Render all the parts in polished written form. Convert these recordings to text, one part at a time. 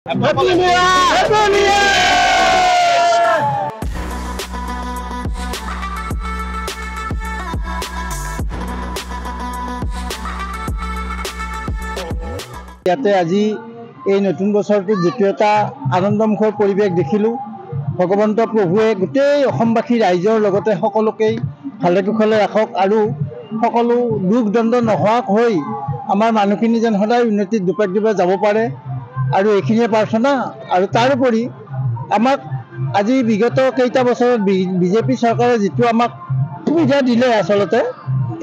ইয়াতে আজি এই নতুন বছৰটো যেটো এটা আনন্দমুখৰ পৰিৱেশ দেখিলোঁ। ভগৱন্ত প্ৰভুৱে গোটেই অসমবাসী ৰাইজৰ লগতে সকলোকেই ভালে কুশলে ৰাখক আৰু সকলো দুখ দণ্ড নোহোৱাক হৈ আমাৰ মানুহখিনি যেন সদায় উন্নতিৰ দুপাক যাব পাৰে আৰু এইখিনিয়ে প্ৰাৰ্থনা। আৰু তাৰোপৰি আমাক আজি বিগত কেইটা বছৰত বিজেপি চৰকাৰে যিটো আমাক সুবিধা দিলে, আচলতে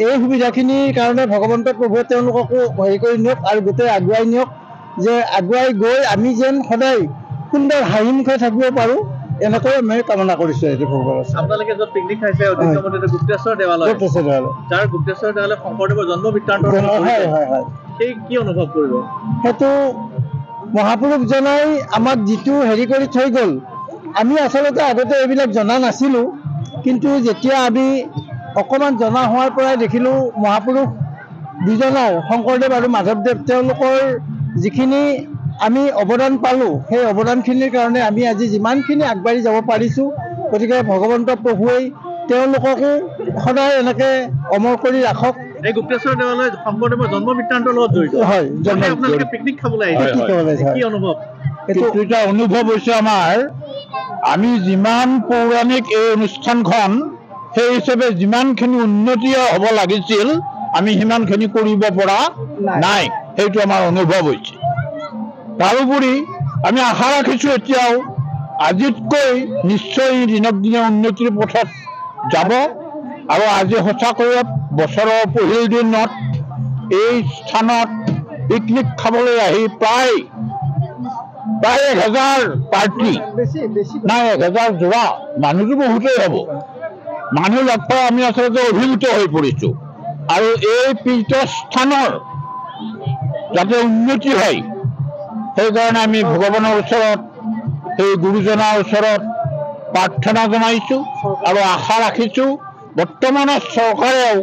এই সুবিধাখিনিৰ কাৰণে ভগৱন্ত প্ৰভুৱে তেওঁলোককো হেৰি কৰি নিয়ক আৰু গোটেই আগুৱাই নিয়ক, যে আগুৱাই গৈ আমি যেন সদায় সুন্দৰ হাঁহিমুখে থাকিব পাৰোঁ, এনেকৈ আমি কামনা কৰিছোঁ। এইটো ভগৱান আপোনালোকে য'ত পিকনিক খাইছে গুপ্তেশ্বৰ দেৱালয়, যাৰ গুপ্তেশ্বৰ দেৱালয় শংকৰদেৱৰ জন্ম বৃত্তান্ত, সেই কি অনুভৱ কৰিব? সেইটো মহাপুৰুষজনাই আমাক যিটো হেৰি কৰি থৈ গ'ল, আমি আচলতে আগতে এইবিলাক জনা নাছিলোঁ, কিন্তু যেতিয়া আমি অকণমান জনা হোৱাৰ পৰাই দেখিলোঁ মহাপুৰুষ দুজনাৰ শংকৰদেৱ আৰু মাধৱদেৱ তেওঁলোকৰ যিখিনি আমি অৱদান পালোঁ, সেই অৱদানখিনিৰ কাৰণে আমি আজি যিমানখিনি আগবাঢ়ি যাব পাৰিছোঁ। গতিকে ভগৱন্ত প্ৰভুৱেই তেওঁলোককো সদায় এনেকৈ অমৰ কৰি ৰাখক। এই গুপ্তেশ্বৰ দেৱালয় শংকৰদেৱৰ জন্ম বৃত্তান্তৰ লগত জড়িত। হয়, আপোনালোকে পিকনিক খাবলৈ আহিছে, কি অনুভৱ? এইটো এটা অনুভৱ হৈছে আমাৰ, আমি যিমান পৌৰাণিক এই অনুষ্ঠানখন, সেই হিচাপে যিমানখিনি উন্নতি হ'ব লাগিছিল আমি সিমানখিনি কৰিব পৰা নাই, সেইটো আমাৰ অনুভৱ হৈছে। তাৰোপৰি আমি আশা ৰাখিছোঁ এতিয়াও আজিতকৈ নিশ্চয় দিনক দিনে উন্নতিৰ পথত যাব। আৰু আজি সঁচাকৈয়ে বছৰৰ পহিল দিনত এই স্থানত পিকনিক খাবলৈ আহি প্ৰায় 1000 পাৰ্টি, নাই 1000 যোৰা মানুহটো বহুতেই হ'ব, মানুহ লগ পাই আমি আচলতে অভিভূত হৈ পৰিছোঁ। আৰু এই তীৰ্থস্থানৰ যাতে উন্নতি হয়, সেইকাৰণে আমি ভগৱানৰ ওচৰত, সেই গুৰুজনাৰ ওচৰত প্ৰাৰ্থনা জনাইছোঁ আৰু আশা ৰাখিছোঁ বৰ্তমানৰ চৰকাৰেও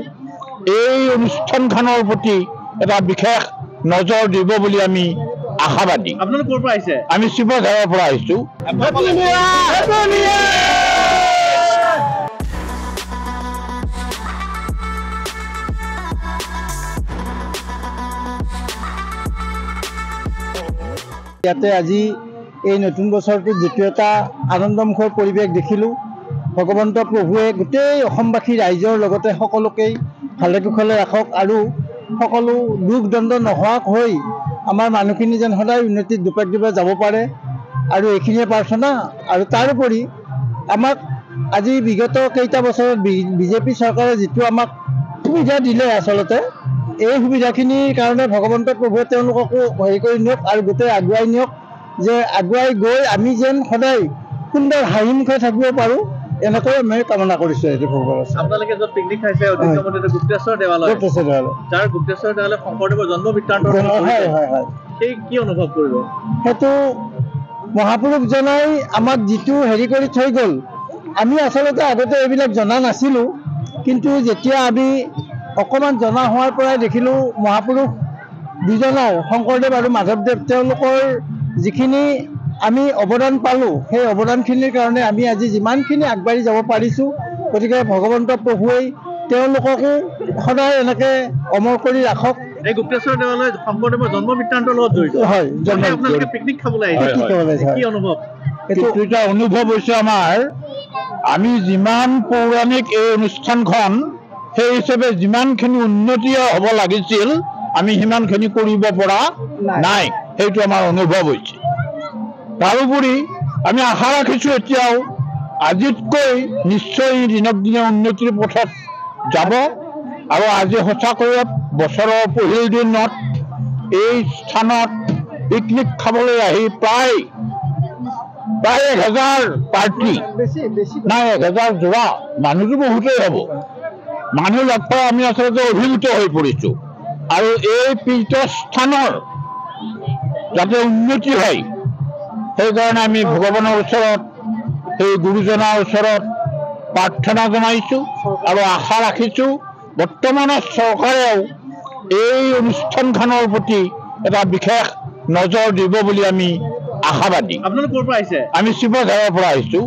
এই অনুষ্ঠানখনৰ প্ৰতি এটা বিশেষ নজৰ দিব বুলি আমি আশাবাদী। আপোনালোক ক'ৰ পৰা আহিছে? আমি শিৱসাগৰৰ পৰা আহিছোঁ। ইয়াতে আজি এই নতুন বছৰটোত যেটো এটা আনন্দমুখৰ পৰিৱেশ দেখিলোঁ। ভগৱন্ত প্ৰভুৱে গোটেই অসমবাসী ৰাইজৰ লগতে সকলোকেই ভালে কুশলে ৰাখক আৰু সকলো দুখ দণ্ড নোহোৱাক হৈ আমাৰ মানুহখিনি যেন সদায় উন্নতিৰ দুপাক যাব পাৰে আৰু এইখিনিয়ে প্ৰাৰ্থনা। আৰু তাৰোপৰি আমাক আজি বিগত কেইটা বছৰত বিজেপি চৰকাৰে যিটো আমাক সুবিধা দিলে, আচলতে এই সুবিধাখিনিৰ কাৰণে ভগৱন্ত প্ৰভুৱে তেওঁলোককো হেৰি কৰি নিয়ক আৰু গোটেই আগুৱাই নিয়ক, যে আগুৱাই গৈ আমি যেন সদায় সুন্দৰ হাঁহিমুখে থাকিব পাৰোঁ, এনেকৈ আমি কামনা কৰিছোঁ। এইটো ভগৱান আপোনালোকে য'ত পিকনিক খাইছে গুপ্তেশ্বৰ দেৱালয়, যাৰ গুপ্তেশ্বৰ দেৱালয় শংকৰদেৱৰ জন্ম বৃত্তান্ত, সেই কি অনুভৱ কৰিব? সেইটো মহাপুৰুষজনাই আমাক যিটো হেৰি কৰি থৈ গ'ল, আমি আচলতে আগতে এইবিলাক জনা নাছিলোঁ, কিন্তু যেতিয়া আমি অকণমান জনা হোৱাৰ পৰাই দেখিলোঁ মহাপুৰুষ দুজনাৰ শংকৰদেৱ আৰু মাধৱদেৱ তেওঁলোকৰ যিখিনি আমি অৱদান পালোঁ, সেই অৱদানখিনিৰ কাৰণে আমি আজি যিমানখিনি আগবাঢ়ি যাব পাৰিছোঁ। গতিকে ভগৱন্ত প্ৰভুৱেই তেওঁলোককো সদায় এনেকৈ অমৰ কৰি ৰাখক। এই গুপ্তেশ্বৰ দেৱালয় শংকৰদেৱৰ জন্ম বৃত্তান্তৰ লগত জড়িত। হয়, আপোনালোকে পিকনিক খাবলৈ আহিছে, কি অনুভৱ? এইটো এটা অনুভৱ হৈছে আমাৰ, আমি যিমান পৌৰাণিক এই অনুষ্ঠানখন, সেই হিচাপে যিমানখিনি উন্নতি হ'ব লাগিছিল আমি সিমানখিনি কৰিব পৰা নাই, সেইটো আমাৰ অনুভৱ হৈছে। তাৰোপৰি আমি আশা ৰাখিছোঁ এতিয়াও আজিতকৈ নিশ্চয় দিনক দিনে উন্নতিৰ পথত যাব। আৰু আজি সঁচাকৈয়ে বছৰৰ পহিল দিনত এই স্থানত পিকনিক খাবলৈ আহি প্ৰায় 1000 পাৰ্টি, নাই 1000 যোৰা মানুহটো বহুতেই হ'ব, মানুহ লগ পাই আমি আচলতে অভিভূত হৈ পৰিছোঁ। আৰু এই তীৰ্থস্থানৰ যাতে উন্নতি হয়, সেইকাৰণে আমি ভগৱানৰ ওচৰত, সেই গুৰুজনাৰ ওচৰত প্ৰাৰ্থনা জনাইছোঁ আৰু আশা ৰাখিছোঁ বৰ্তমানৰ চৰকাৰেও এই অনুষ্ঠানখনৰ প্ৰতি এটা বিশেষ নজৰ দিব বুলি আমি আশাবাদী। আপোনালোক ক'ৰ পৰা আহিছে? আমি শিৱসাগৰৰ পৰা আহিছোঁ।